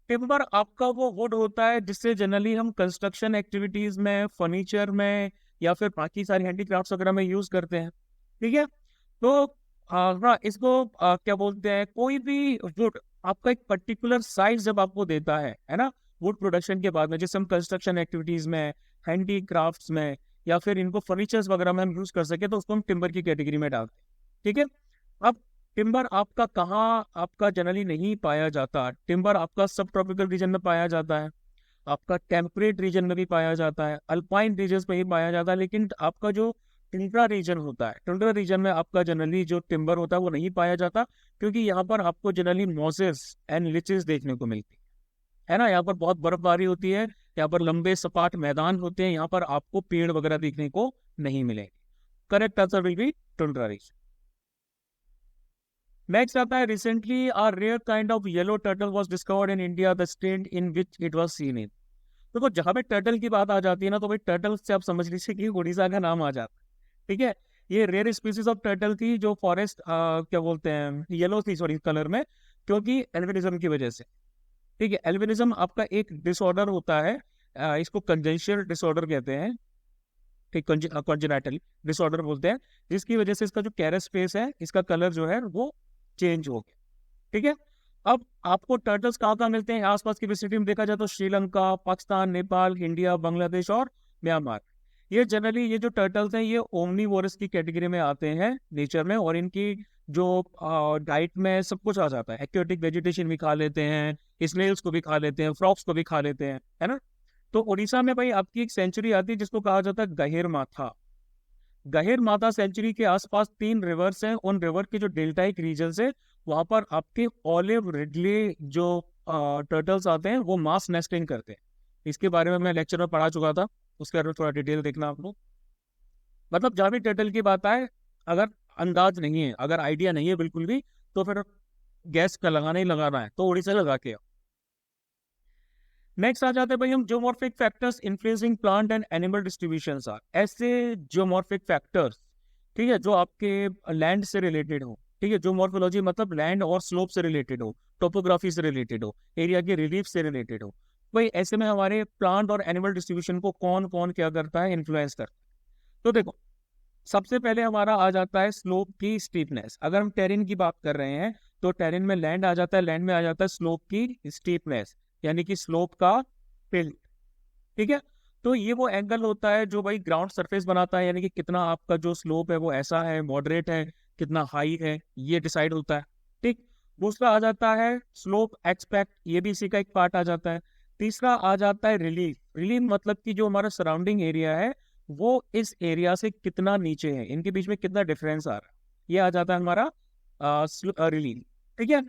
A: टिम्बर आपका वो वुड होता है जिससे जनरली हम कंस्ट्रक्शन एक्टिविटीज में, फर्नीचर में या फिर बाकी सारी हैंडीक्राफ्ट्स वगैरह में यूज करते हैं। ठीक है। तो हाँ, इसको क्या बोलते हैं, कोई भी वुड आपका एक पर्टिकुलर साइज जब आपको देता है ना, वुड प्रोडक्शन के बाद में, जैसे हम कंस्ट्रक्शन एक्टिविटीज में, हैंडीक्राफ्ट्स में या फिर इनको फर्नीचर्स वगैरह में हम यूज कर सके, तो उसको हम टिम्बर की कैटेगरी में डालते हैं। ठीक है। अब टिम्बर आपका कहाँ आपका जनरली नहीं पाया जाता। टिम्बर आपका सब ट्रॉपिकल रीजन में पाया जाता है, आपका टेम्परेट रीजन में भी पाया जाता है, अल्पाइन रीजन में ही पाया जाता है, लेकिन आपका जो टुंड्रा रीजन होता है, टुंड्रा रीजन में आपका जनरली जो टिम्बर होता है वो नहीं पाया जाता, क्योंकि यहाँ पर आपको जनरली मॉसेस एंड लिचेस देखने को मिलती है ना। यहाँ पर बहुत बर्फबारी होती है, यहाँ पर लंबे सपाट मैदान होते हैं, यहाँ पर आपको पेड़ वगैरह देखने को नहीं मिलेंगे। Correct answer will be tundra region. Next आता है, recently a rare kind of yellow turtle was discovered in India, the state in which it was seen in. देखो जहां पे टर्टल की बात आ जाती है ना, तो भाई टर्टल से आप समझ लीजिए कि उड़ीसा का नाम आ जाता है। ठीक है। ये रेयर स्पीसीज ऑफ टर्टल थी जो फॉरेस्ट क्या बोलते हैं, येलो थी सॉरी कलर में, क्योंकि एल्बिनिज्म की वजह से। ठीक है। एल्बिनिज्म आपका एक डिसऑर्डर होता है, इसको कंजेंशियल डिसऑर्डर कहते हैं। ठीक, कंजेनाइटल डिसऑर्डर बोलते हैं, जिसकी वजह से इसका जो कैरस स्पेस है, इसका कलर जो है वो चेंज हो गया। ठीक है। अब आपको टर्टल्स कहाँ कहाँ मिलते हैं आसपास की विसिटी में देखा जाए तो श्रीलंका, पाकिस्तान, नेपाल, इंडिया, बांग्लादेश और म्यांमार। ये जनरली ये जो टर्टल्स हैं ये ओमनीवोरस की कैटेगरी में आते हैं नेचर में, और इनकी जो डाइट में सब कुछ आ जाता है। एक्वेटिक वेजिटेशन भी खा लेते हैं, स्नेल्स को भी खा लेते हैं, फ्रॉग्स को भी खा लेते हैं, है ना। तो उड़ीसा में भाई आपकी एक सेंचुरी आती है जिसको कहा जाता है गहिर माथा। गहिर माता सेंचुरी के आसपास 3 रिवर्स हैं, उन रिवर के जो डेल्टाइक रीजन है वहां पर आपके ऑलिव रिडले जो टर्टल्स आते हैं वो मास नेस्टिंग करते हैं। इसके बारे में मैं लेक्चर में पढ़ा चुका था, उसके बारे में थोड़ा डिटेल देखना आपको। मतलब जहाँ भी टर्टल की बात आए, अगर अंदाज नहीं है, अगर आइडिया नहीं है बिल्कुल भी, तो फिर गैस का लगाना ही लगाना है, तो उड़ीसा लगा के आओ। नेक्स्ट आ जाते हैं भाई हम, geomorphic factors influencing plant and animal distribution are. ऐसे जियोमॉर्फिक फैक्टर्स, ठीक है, जो आपके लैंड से रिलेटेड हो। ठीक है। जियोमॉर्फोलॉजी मतलब लैंड और स्लोप से रिलेटेड हो, टोपोग्राफी से रिलेटेड हो, एरिया के रिलीफ से रिलेटेड हो। भाई ऐसे में हमारे प्लांट और एनिमल डिस्ट्रीब्यूशन को कौन कौन क्या करता है, इन्फ्लुएंस करता है। तो देखो सबसे पहले हमारा आ जाता है स्लोप की स्टीपनेस। अगर हम टेरेन की बात कर रहे हैं तो टेरेन में लैंड आ जाता है, लैंड में आ जाता है स्लोप की स्टीपनेस, यानी कि स्लोप का टिल्ट। ठीक है। तो ये वो एंगल होता है जो भाई ग्राउंड सरफेस बनाता है, यानी कि कितना आपका जो स्लोप है वो ऐसा है, मॉडरेट है, कितना हाई है, ये डिसाइड होता है। ठीक। दूसरा आ जाता है स्लोप एक्सपेक्ट, ये भी इसी का एक पार्ट आ जाता है। तीसरा आ जाता है रिलीफ। रिलीफ मतलब कि जो हमारा सराउंडिंग एरिया है वो इस एरिया से कितना नीचे है, इनके बीच में कितना डिफरेंस आ रहा है, ये आ जाता है हमारा रिलीफ। ठीक है।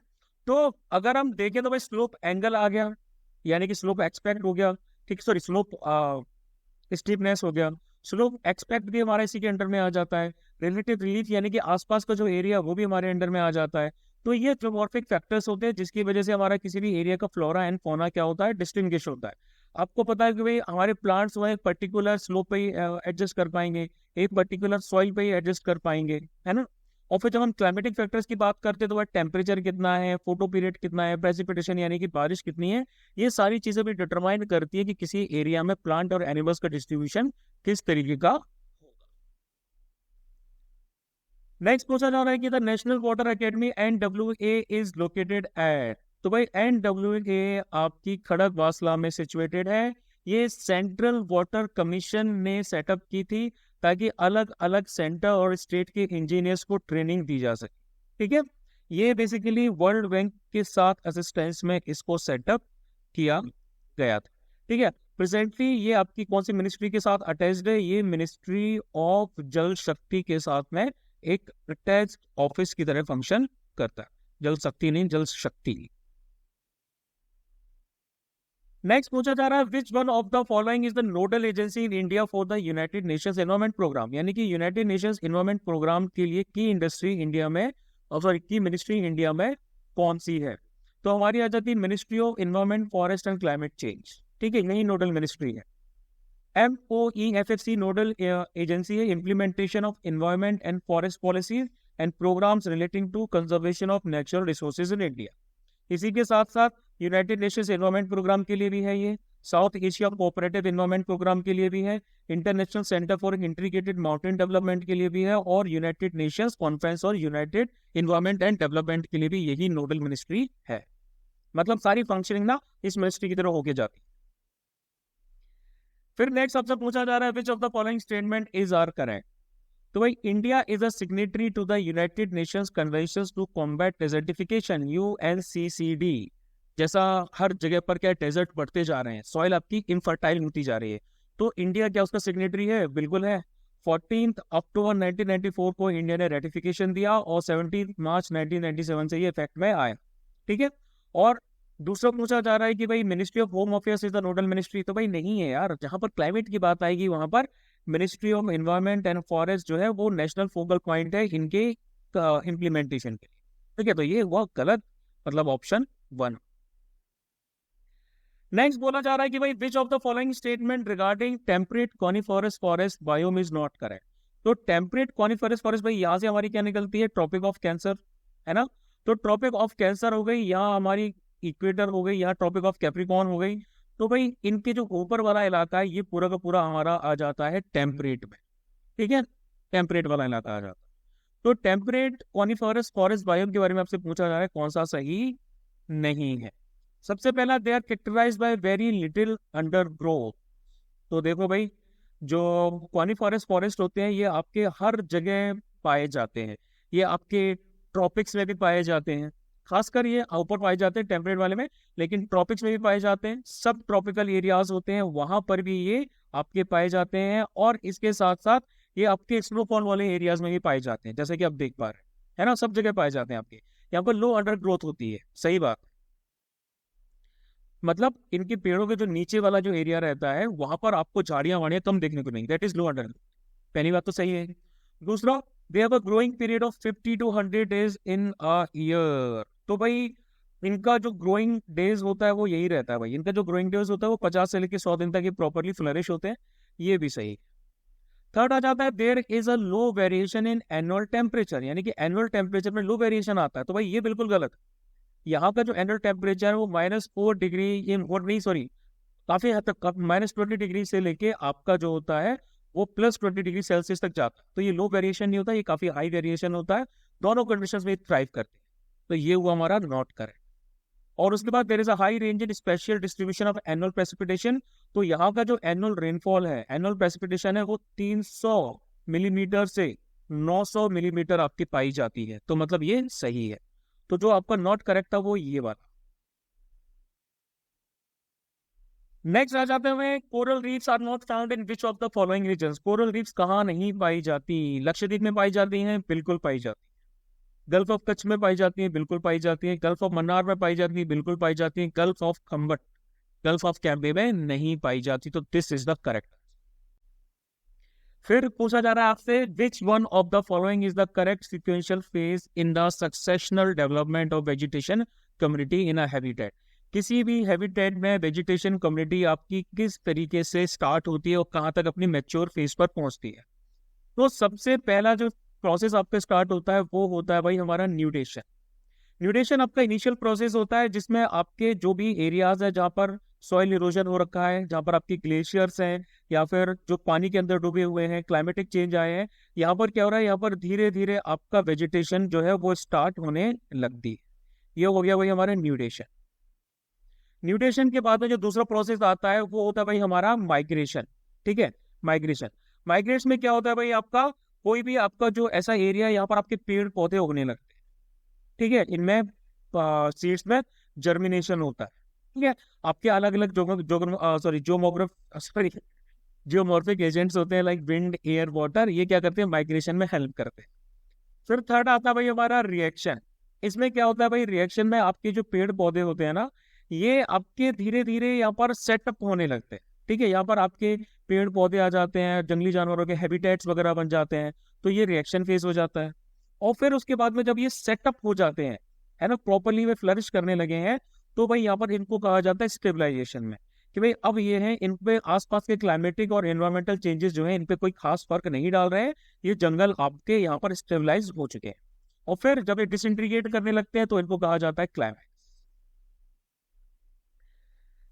A: तो अगर हम देखें तो भाई स्लोप एंगल आ गया, यानी कि स्लोप एक्सपेक्ट हो गया। ठीक, सॉरी स्लोप स्टीपनेस हो गया। स्लोप एक्सपेक्ट भी हमारा इसी के अंडर में आ जाता है। रिलेटिव रिलीफ यानी कि आसपास का जो एरिया वो भी हमारे अंडर में आ जाता है। तो ये जियोमॉर्फिक फैक्टर्स होते हैं जिसकी वजह से हमारा किसी भी एरिया का फ्लोरा एंड फौना क्या होता है, डिस्टिंग्विश होता है। आपको पता है कि भाई हमारे प्लांट्स वो एक पर्टिकुलर स्लोप पे ही एडजस्ट कर पाएंगे, एक पर्टिकुलर सॉइल पे ही एडजस्ट कर पाएंगे, है ना। और फिर जब हम क्लाइमेटिक फैक्टर्स की बात करते हैं तो वह टेम्परेचर कितना है, फोटो पीरियड कितना है, प्रेसिपिटेशन यानी कि बारिश कितनी है, ये सारी चीजें भी डिटरमाइन करती है कि किसी एरिया में प्लांट और एनिमल्स का डिस्ट्रीब्यूशन किस तरीके का होगा। नेक्स्ट पूछा जा रहा है कि the National Water Academy NWA is located at. तो भाई NWA आपकी खड़गवासला में सिचुएटेड है। ये सेंट्रल वाटर कमीशन ने सेटअप की थी ताकि अलग अलग सेंटर और स्टेट के इंजीनियर्स को ट्रेनिंग दी जा सके। ठीक है। ये बेसिकली वर्ल्ड बैंक के साथ असिस्टेंस में इसको सेटअप किया गया था। ठीक है। प्रेजेंटली ये आपकी कौन सी मिनिस्ट्री के साथ अटैच्ड है, ये मिनिस्ट्री ऑफ जल शक्ति के साथ में एक अटैच्ड ऑफिस की तरह फंक्शन करता है। जल शक्ति नहीं, जल शक्ति। नेक्स्ट पूछा जा रहा है which one of the following is the nodal agency in India for the United Nations environment programme, यानी कि यूनाइटेड नेशंस एनवायरमेंट प्रोग्राम के लिए की इंडस्ट्री इंडिया में, सॉरी की मिनिस्ट्री इंडिया में कौन सी है? तो हमारी आ जाती है ministry of environment forest and climate change, ठीक है, यही नोडल मिनिस्ट्री है। MOEFFC नोडल एजेंसी है implementation of environment and forest policies and programmes relating to conservation of natural resources in India. इसी के साथ साथ यूनाइटेड नेशंस एनवायरमेंट प्रोग्राम के लिए भी है ये, South Asia cooperative environment programme के लिए भी है, international centre for integrated mountain development के लिए भी है, और यूनाइटेड नेशंस कॉन्फ्रेंस और यूनाइटेड एनवायरमेंट एंड डेवलपमेंट के लिए भी यही नोडल मिनिस्ट्री है। मतलब सारी फंक्शनिंग ना इस मिनिस्ट्री की तरह होके जाती। फिर नेक्स्ट सबसे पूछा जा रहा है which of the following statement is are correct? तो भाई India is a signatory to the United Nations conventions to combat desertification UNCCD। जैसा हर जगह पर क्या डेजर्ट बढ़ते जा रहे हैं, सॉइल आपकी इनफर्टाइल होती जा रही है, तो इंडिया क्या उसका सिग्नेटरी है? बिल्कुल है। 14 अक्टूबर 1994 को इंडिया ने रेटिफिकेशन दिया और 17 मार्च 1997 से ये इफेक्ट में आया, ठीक है। और दूसरा पूछा जा रहा है कि भाई ministry of home affairs is the nodal ministry, तो भाई नहीं है यार, जहां पर क्लाइमेट की बात आएगी वहां पर ministry of environment and forest जो है वो नेशनल फोकल पॉइंट है इनके इम्प्लीमेंटेशन के लिए, ठीक है। तो ये हुआ गलत, मतलब ऑप्शन 1। नेक्स्ट बोला जा रहा है कि भाई which of the following statement regarding temperate coniferous forest biome is not correct? तो टेम्परेट कॉनिफरस फॉरेस्ट भाई यहाँ से हमारी क्या निकलती है? ट्रॉपिक ऑफ कैंसर, है ना। तो ट्रॉपिक ऑफ कैंसर हो गई, यहाँ हमारी इक्वेटर हो गई, यहाँ ट्रॉपिक ऑफ कैप्रिकॉर्न हो गई। तो भाई इनके जो ऊपर वाला इलाका है ये पूरा का पूरा हमारा आ जाता है टेम्परेट में, ठीक है, टेम्परेट वाला इलाका आ जाता है। तो टेम्परेट कॉनिफरस फॉरेस्ट बायोम के बारे में आपसे पूछा जा रहा है कौन सा सही नहीं है। सबसे पहला they are characterise by very little under growth. तो देखो भाई जो कॉनिफरस फॉरेस्ट होते हैं ये आपके हर जगह पाए जाते हैं, ये आपके ट्रॉपिक्स में भी पाए जाते हैं, खासकर ये ऊपर पाए जाते हैं टेम्परेट वाले में, लेकिन ट्रॉपिक्स में भी पाए जाते हैं, सब ट्रॉपिकल एरियाज होते हैं वहां पर भी ये आपके पाए जाते हैं, और इसके साथ साथ ये आपके स्नोफॉल वाले एरियाज में भी पाए जाते हैं, जैसे कि आप देख पा रहे हैं, है ना, सब जगह पाए जाते हैं आपके। यहाँ पर लो अंडर ग्रोथ होती है, सही बात, मतलब इनके पेड़ों के जो नीचे वाला जो एरिया रहता है वहां पर आपको झाड़ियां वाड़ियां कम देखने को नहीं, दैट इज लो अंडर। पहली बात तो सही है। दूसरा, they have a growing period of 50 to 100 days in a year. तो भाई इनका जो ग्रोइंग डेज होता है वो यही रहता है भाई, इनका जो ग्रोइंग डेज होता है वो 50 से लेकर 100 दिन तक ये प्रॉपरली फ्लरिश होते हैं, ये भी सही। थर्ड आ जाता है there is a low variation in annual temperature, यानी कि एनुअल टेम्परेचर में लो वेरिएशन आता है, तो भाई ये बिल्कुल गलत। यहाँ का जो एनुअल टेम्परेचर है वो -4 डिग्री, ये और नहीं सॉरी, काफी हद तक -20 डिग्री से लेके आपका जो होता है वो +20 डिग्री सेल्सियस तक जाता है, तो ये लो वेरिएशन नहीं होता, ये काफी हाई वेरिएशन होता है, दोनों कंडीशंस में थ्राइव करते हैं, तो ये हुआ हमारा नॉट करेक्ट। और उसके बाद there is a high range in special distribution of annual precipitation. तो यहाँ का जो एनुअल रेनफॉल है, एनुअल प्रेसिपिटेशन है, वो 300 मिलीमीटर से 900 मिलीमीटर आपकी पाई जाती है, तो मतलब ये सही है। तो जो आपका नॉट करेक्ट था वो ये वाला। नेक्स्ट आ जाते हुए coral reefs are not found in which of the following regions. Coral reefs कहाँ नहीं पाई जाती? लक्षद्वीप में पाई जाती हैं, बिल्कुल पाई जाती है। गल्फ ऑफ कच्छ में पाई जाती है, बिल्कुल पाई जाती है। गल्फ ऑफ मन्नार में पाई जाती है, बिल्कुल पाई जाती है। Gulf of Khambhat, gulf of Cambay में नहीं पाई जाती, तो दिस इज द करेक्ट। फिर पूछा जा रहा है आपसे which one of the following is the correct sequential phase in the successional development of vegetation community in a habitat. किसी भी हैबिटेट में वेजिटेशन कम्युनिटी आपकी किस तरीके से स्टार्ट होती है और कहाँ तक अपनी मैच्योर फेज पर पहुंचती है? तो सबसे पहला जो प्रोसेस आपका स्टार्ट होता है वो होता है भाई हमारा न्यूटेशन। न्यूटेशन आपका इनिशियल प्रोसेस होता है जिसमें आपके जो भी एरियाज है जहाँ पर सॉइल इरोजन हो रखा है, जहाँ पर आपकी ग्लेशियर्स हैं या फिर जो पानी के अंदर डूबे हुए हैं, क्लाइमेटिक चेंज आए हैं, यहाँ पर क्या हो रहा है, यहाँ पर धीरे धीरे आपका वेजिटेशन जो है वो स्टार्ट होने लगती है। ये हो गया भाई हमारा न्यूटेशन। न्यूटेशन के बाद में जो दूसरा प्रोसेस आता है वो होता है भाई हमारा माइग्रेशन, ठीक है। माइग्रेशन, माइग्रेशन में क्या होता है भाई, आपका कोई भी आपका जो ऐसा एरिया है यहाँ पर आपके पेड़ पौधे उगने लगते हैं, ठीक है, इनमें सीड्स में जर्मिनेशन होता है, ठीक है। आपके अलग अलग जियोमॉर्फिक एजेंट्स होते हैं लाइक विंड, एयर, वाटर, ये क्या करते हैं, माइग्रेशन में हेल्प करते हैं। फिर थर्ड आता है भाई हमारा रिएक्शन। इसमें क्या होता है भाई, रिएक्शन में आपके जो पेड़ पौधे होते हैं ना, ये आपके धीरे धीरे यहाँ पर सेटअप होने लगते हैं। ठीक है, यहाँ पर आपके पेड़ पौधे आ जाते हैं, जंगली जानवरों के हैबिटेट्स वगैरह बन जाते हैं, तो ये रिएक्शन फेज हो जाता है। और फिर उसके बाद में जब ये सेटअप हो जाते हैं, है ना, प्रॉपरली वे फ्लरिश करने लगे हैं, तो भाई यहाँ पर इनको कहा जाता है स्टेबलाइजेशन में, कि भाई अब ये है, इन पे आसपास के क्लाइमेटिक और एनवायरमेंटल चेंजेस जो है इन पे कोई खास फर्क नहीं डाल रहे हैं, ये जंगल आपके यहाँ पर स्टेबलाइज हो चुके हैं। और फिर जब ये डिसइंटीग्रेट करने लगते हैं तो इनको कहा जाता है क्लाइमेक्स।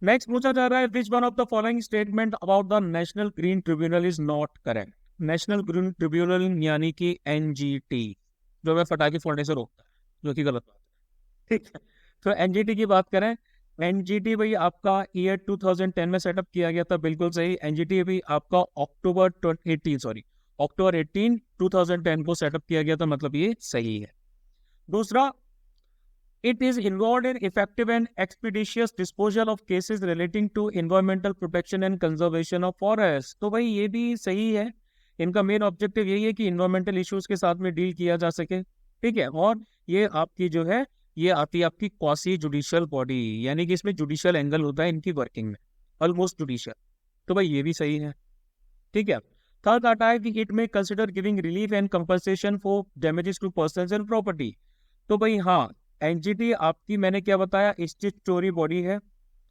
A: नेक्स्ट पूछा जा रहा है, which one of the following statement about the national green tribunal is not correct. National green tribunal यानी कि एनजीटी, जो हमें पटाखे फोड़ने से रोकता है, जो कि गलत बात है। ठीक है, तो एनजीटी की बात करें, एनजीटी भाई आपका ईयर 2010 में सेटअप किया गया था, बिल्कुल सही। एनजीटी भी आपका अक्टूबर 18 2010 को सेटअप किया गया था, मतलब ये सही है। दूसरा, it is involved in effective and expeditious disposal of cases relating to environmental protection and conservation of forests। तो भाई ये भी सही है, इनका मेन ऑब्जेक्टिव यही है कि इन्वायरमेंटल इश्यूज के साथ में डील किया जा सके। ठीक है, और ये आपकी जो है, ये आती है आपकी क्वासी जुडिशियल बॉडी, यानी कि इसमें जुडिशियल एंगल होता है इनकी वर्किंग में, ऑलमोस्ट जुडिशियल। तो भाई ये भी सही है। ठीक है, थर्ड आता है कि इट में consider giving relief and compensation for damages to persons and property. तो भाई हाँ, एनजीटी आपकी मैंने क्या बताया, स्टैट्यूटरी बॉडी है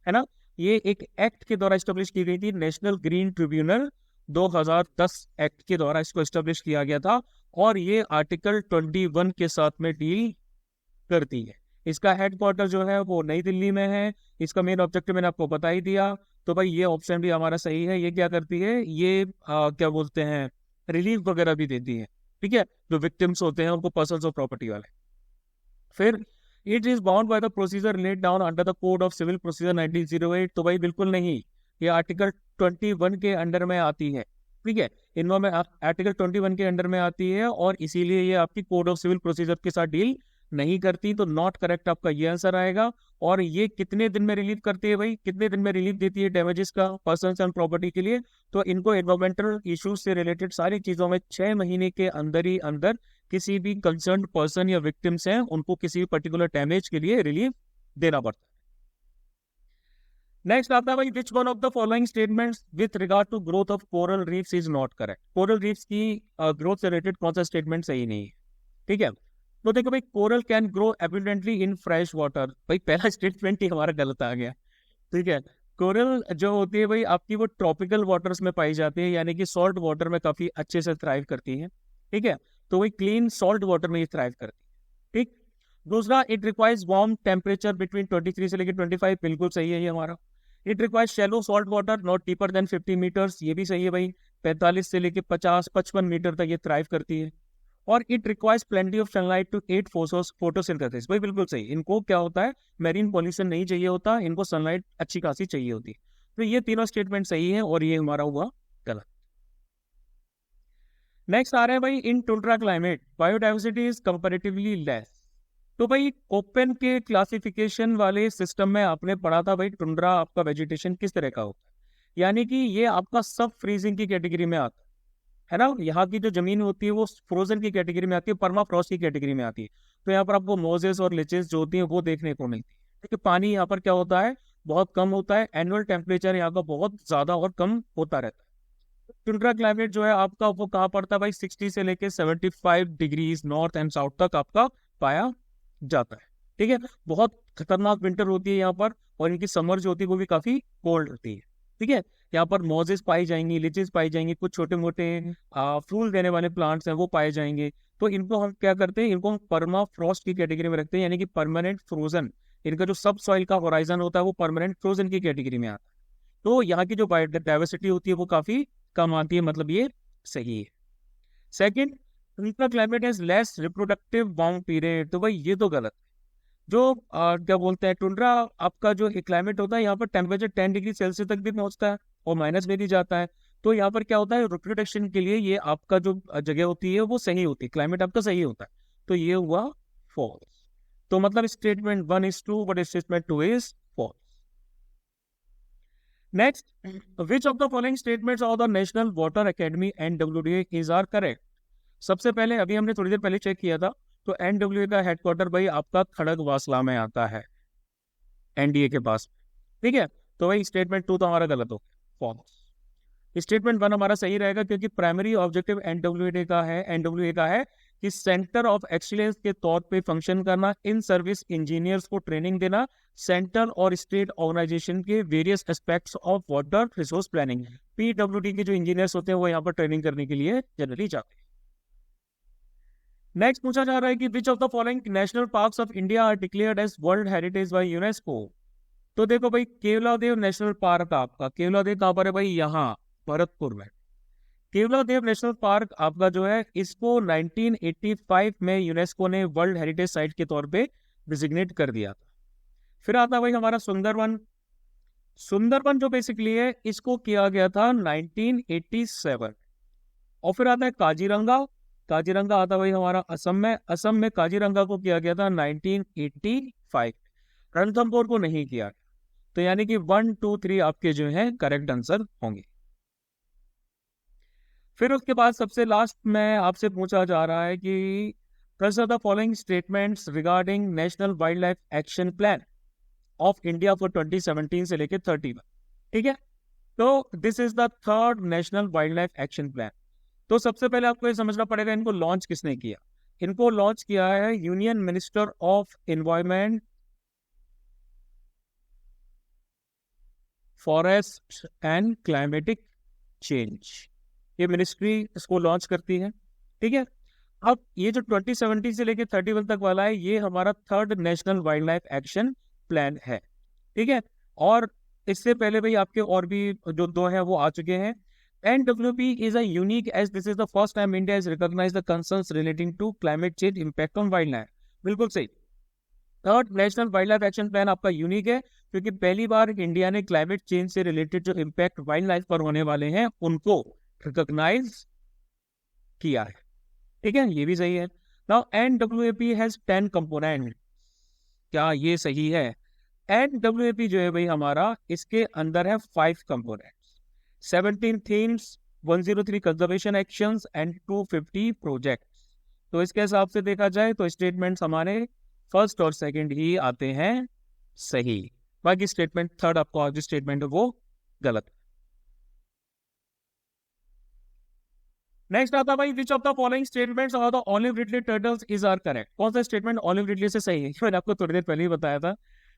A: ना, ये एक एक्ट के द्वारा स्टेब्लिश की गई थी, नेशनल ग्रीन ट्रिब्यूनल 2010 एक्ट के द्वारा इसको स्टेब्लिश किया गया था, और ये आर्टिकल 21 के साथ में डील करती है। इसका हेडक्वार्टर जो है वो नई दिल्ली में है। इसका मेन ऑब्जेक्टिव मैंने आपको बता ही दिया, तो भाई ये ऑप्शन भी हमारा सही है। ये क्या करती है, ये क्या बोलते हैं, रिलीफ वगैरह भी देती है। ठीक है, जो विक्टिम्स होते हैं उनको, पर्सन्स और प्रॉपर्टी वाले। फिर it is bound by the procedure laid down under the code of civil procedure 1908। तो भाई बिल्कुल नहीं, ये आर्टिकल 21 के अंडर में आती है। ठीक है, इनमें में आर्टिकल 21 के अंडर में आती है, और इसीलिए ये आपकी कोड ऑफ सिविल प्रोसीजर के साथ डील नहीं करती। तो नॉट करेक्ट आपका ये आंसर आएगा। और ये कितने दिन में रिलीव करती है भाई, कितने दिन में रिलीफ देती है डैमेजेस का पर्सन एंड प्रॉपर्टी के लिए, तो इनको एनवायरमेंटल इश्यूज से रिलेटेड सारी चीजों में 6 महीने के अंदर ही अंदर किसी भी कंसर्न पर्सन या विक्टिम्स हैं उनको किसी भी पर्टिकुलर डैमेज के लिए रिलीफ देना पड़ता है। नेक्स्ट आता है भाई, which one of the following statements with regard to growth of coral reefs is not correct. Coral reefs की ग्रोथ से रिलेटेड कौन सा स्टेटमेंट सही नहीं है। ठीक है, तो देखो भाई, coral can grow abundantly in fresh water, भाई पहला स्टेटमेंट ही हमारा गलत आ गया। ठीक है, कोरल जो होती है भाई आपकी, वो ट्रॉपिकल वाटर्स में पाई जाती है, यानी कि सॉल्ट वाटर में काफी अच्छे से थ्राइव करती है। ठीक है, तो वही क्लीन सॉल्ट वाटर में ये थ्राइव करती है। ठीक, दूसरा, it requires warm temperature between 23 से लेकर 25, बिल्कुल सही है ये हमारा। It requires shallow salt water not deeper than 50 metres, ये भी सही है भाई, 45 से लेकर 50-55 मीटर तक ये थ्राइव करती है। और it requires plenty of sunlight to aid photosynthesis, भाई बिल्कुल सही, इनको क्या होता है, मेरीन पॉल्यूशन नहीं चाहिए होता, इनको सनलाइट अच्छी खासी चाहिए होती है। तो ये तीनों स्टेटमेंट सही है, और ये हमारा हुआ गलत। नेक्स्ट आ रहे हैं भाई, in tundra climate biodiversity is comparatively less. तो भाई ओपन के क्लासिफिकेशन वाले सिस्टम में आपने पढ़ा था भाई, टुंड्रा आपका वेजिटेशन किस तरह का होता है, यानी कि ये आपका सब फ्रीजिंग की कैटेगरी में आता है ना। यहाँ की जो जमीन होती है वो फ्रोजन की कैटेगरी में आती है, पर्मा फ्रॉस्ट की कैटेगरी में आती है। तो यहाँ पर आपको मोजेस और लिचेस जो होती है वो देखने को मिलती है। क्योंकि पानी यहाँ पर क्या होता है, बहुत कम होता है, एनुअल टेम्परेचर यहाँ का बहुत ज्यादा और कम होता रहता है। टुंड्रा क्लाइमेट जो है आपका, वो कहाँ पड़ता है भाई, 60 से लेके 75 डिग्रीज नॉर्थ एंड साउथ तक आपका पाया जाता है। ठीक है, बहुत खतरनाक विंटर होती है यहाँ पर, और इनकी समर जो होती है वो भी काफी कोल्ड होती है। ठीक है, यहाँ पर मोजेस पाई जाएंगी, लिचेस पाई जाएंगी, कुछ छोटे मोटे फूल देने वाले प्लांट्स हैं वो पाए जाएंगे। तो इनको हम क्या करते हैं, इनको हम पर्मा फ्रॉस्ट की कैटेगरी में रखते हैं, यानी कि परमानेंट फ्रोजन। इनका जो सब सॉइल का होराइजन होता है वो परमानेंट फ्रोजन की कैटेगरी में आता है। तो यहाँ की जो बायोडाइवर्सिटी होती है वो काफी कम आती है, मतलब ये सही है। Second, tundra climate has less reproductive warm period. तो भाई ये तो गलत है। जो क्या बोलते हैं, टुंड्रा आपका जो क्लाइमेट होता है, यहाँ पर टेम्परेचर 10 डिग्री सेल्सियस तक भी पहुंचता है और माइनस में भी जाता है। तो यहाँ पर क्या होता है, रिप्रोडक्शन के लिए ये आपका जो जगह होती है वो सही होती है, क्लाइमेट आपका सही होता है। तो ये हुआ फॉल्स। तो मतलब statement 1 is true but statement 2 is false। Next, which of the following statements of the National Water Academy NWA is are correct. सबसे पहले अभी हमने थोड़ी देर पहले चेक किया था, तो NWA का हेडक्वार्टर भाई आपका खड़गवासला में आता है। एनडीए के पास। ठीक है, तो वही स्टेटमेंट 2 तो हमारा गलत हो गया, फॉल्स। स्टेटमेंट 1 हमारा सही रहेगा, क्योंकि प्राइमरी ऑब्जेक्टिव एनडब्ल्यूए का है कि सेंटर ऑफ एक्सीलेंस के तौर पे फंक्शन करना, इन सर्विस इंजीनियर्स को ट्रेनिंग देना, सेंट्रल और स्टेट ऑर्गेनाइजेशन के various aspects of water resource planning. PWD के जो इंजीनियर्स होते हैं वो यहाँ पर ट्रेनिंग करने के लिए जनरली जाते हैं। नेक्स्ट पूछा जा रहा है कि which of the following national parks of India are declared as world heritage by UNESCO. तो देखो भाई, केवलादेव नेशनल पार्क आपका, केवलादेव कहाँ पर है भाई, यहाँ भरतपुर में। केवलादेव नेशनल पार्क आपका जो है, इसको 1985 में यूनेस्को ने वर्ल्ड हेरिटेज साइट के तौर पे डिजिग्नेट कर दिया था। फिर आता भाई हमारा सुंदरवन। सुंदरवन जो बेसिकली है, इसको किया गया था 1987। और फिर आता है काजीरंगा। काजीरंगा आता भाई हमारा असम में। असम में काजीरंगा को किया गया था 1985। रणथंभौर को नहीं किया। तो यानी कि 1, 2, 3 आपके जो है करेक्ट आंसर होंगे। फिर उसके बाद सबसे लास्ट में आपसे पूछा जा रहा है कि consider the following statements regarding national wild life action plan of India for 2017 से लेके 31। ठीक है, तो this is the third national wild life action plan. तो सबसे पहले आपको ये समझना पड़ेगा इनको लॉन्च किसने किया। इनको लॉन्च किया है union minister of environment, forest and climatic change. ये मिनिस्ट्री इसको लॉन्च करती है। ठीक है, अब ये जो 2017 से लेके 31 तक वाला है, ये हमारा third national wild life action plan है। ठीक है, और इससे पहले भाई आपके और भी जो 2 हैं वो आ चुके हैं। NWP is a unique as this is the first time India has recognized the concerns relating to climate change impact on wildlife। बिल्कुल सही। Third national wild life action plan आपका यूनिक है, क्योंकि पहली बार इंडिया ने क्लाइमेट चेंज से related जो impact wild life पर होने वाले हैं उनको रिकॉग्नाइज किया है। ठीक है, ये भी सही है। Now NWAP has 10 component. क्या ये सही है? NWAP जो है भाई हमारा, इसके अंदर है 5 component, 17 themes, 103 conservation actions and 250 projects. तो इसके हिसाब से देखा जाए तो स्टेटमेंट्स हमारे फर्स्ट और सेकंड ही आते हैं सही। बाकी स्टेटमेंट थर्ड आपको जो स्टेटमेंट है वो गलत। नेक्स्ट आता भाई, which of the following statements are the olive ridley turtles is are correct. कौन सा स्टेटमेंट ऑलिव रिडले से सही है? मैंने आपको थोड़ी देर पहले ही बताया था।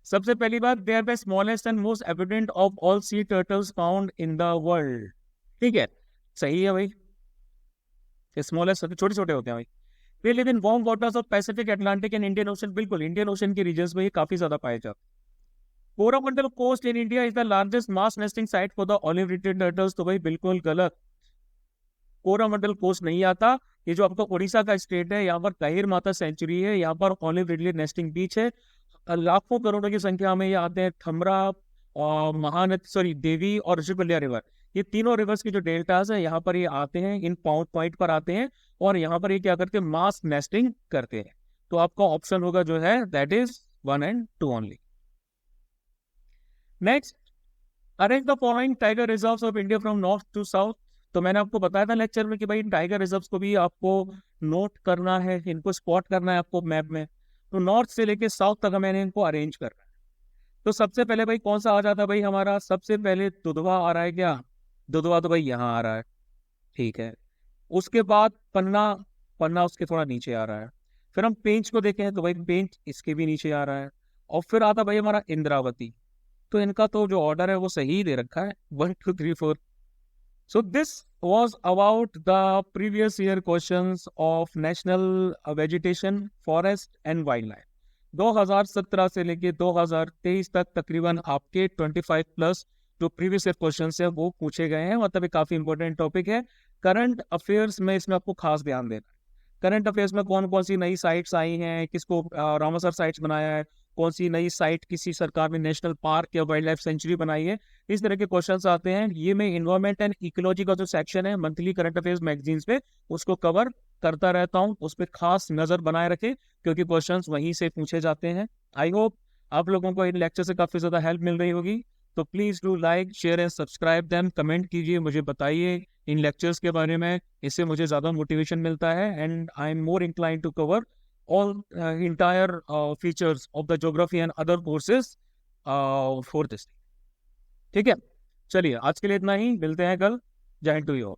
A: सबसे पहली बात, they are the smallest and most abundant of all sea turtles found in the world. ठीक है, सही है भाई, स्मॉलेस्ट छोटे छोटे होते हैं भाई। They live in warm waters of Pacific, Atlantic and Indian Ocean. बिल्कुल, इंडियन ओशन के रीजन्स में ये काफी ज्यादा पाए जाते हैं। Coromandel coast in India is the largest mass nesting site for the olive ridley turtles. तो भाई बिल्कुल गलत, कोरोमंडल कोस्ट नहीं आता। ये जो आपका उड़ीसा का स्टेट है, यहाँ पर ताहिर माता सेंचुरी है, यहाँ पर ऑलिव रिडले नेस्टिंग बीच है। लाखों करोड़ों की संख्या में ये आते हैं। थमरा और महानदी, देवी और ऋषिकुल्या रिवर, ये तीनों रिवर्स की जो डेल्टास है यहाँ पर ये आते हैं, इन पॉइंट पर आते हैं, और यहाँ पर ये क्या करते हैं, मास नेस्टिंग करते हैं। तो आपका ऑप्शन होगा जो है that is 1 and 2 only. Next, arrange the following tiger reserves of India from north to south. तो मैंने आपको बताया था लेक्चर में कि भाई टाइगर रिजर्व्स को भी आपको नोट करना है, इनको स्पॉट करना है आपको मैप में। तो नॉर्थ से लेके साउथ तक मैंने इनको अरेंज करना है। तो सबसे पहले भाई कौन सा आ जाता है भाई हमारा, सबसे पहले दुधवा आ रहा है क्या? दुधवा तो भाई यहाँ आ रहा है। ठीक है, उसके बाद पन्ना, पन्ना उसके थोड़ा नीचे आ रहा है। फिर हम पेंच को देखें तो भाई पेंच इसके भी नीचे आ रहा है। और फिर आता भाई हमारा इंद्रावती। तो इनका तो जो ऑर्डर है वो सही दे रखा है, 1, 2, 3, 4। So this was about the previous year questions of National Vegetation, Forest and Wildlife। 2017 से लेके 2023 तक तकरीबन आपके 25 प्लस जो प्रीवियस ईयर क्वेश्चंस है वो पूछे गए हैं। मतलब ये काफी इंपॉर्टेंट टॉपिक है। करंट अफेयर्स में इसमें आपको खास ध्यान देना है। करंट अफेयर्स में कौन कौन सी नई साइट्स आई हैं, किसको रामासर साइट्स बनाया है, कौन सी नई साइट किसी सरकार ने नेशनल पार्क या वाइल्ड लाइफ सेंचुरी बनाई है, इस तरह के क्वेश्चंस आते हैं। ये मैं इन्वायरमेंट एंड इकोलॉजी का जो सेक्शन है मंथली करंट अफेयर्स मैगजीन्स पे, उसको कवर करता रहता हूँ। उस पर खास नजर बनाए रखें क्योंकि क्वेश्चंस वहीं से पूछे जाते हैं। आई होप आप लोगों को इन लेक्चर से काफी ज्यादा हेल्प मिल रही होगी। तो please do like, share and subscribe them. Comment कीजिए, मुझे बताइए इन लेक्चर्स के बारे में, इससे मुझे ज्यादा मोटिवेशन मिलता है and I am more inclined to cover all entire features of the geography and other courses fourth state. ठीक है, चलिए आज के लिए इतना ही, मिलते हैं कल। जय हिंद टू यू।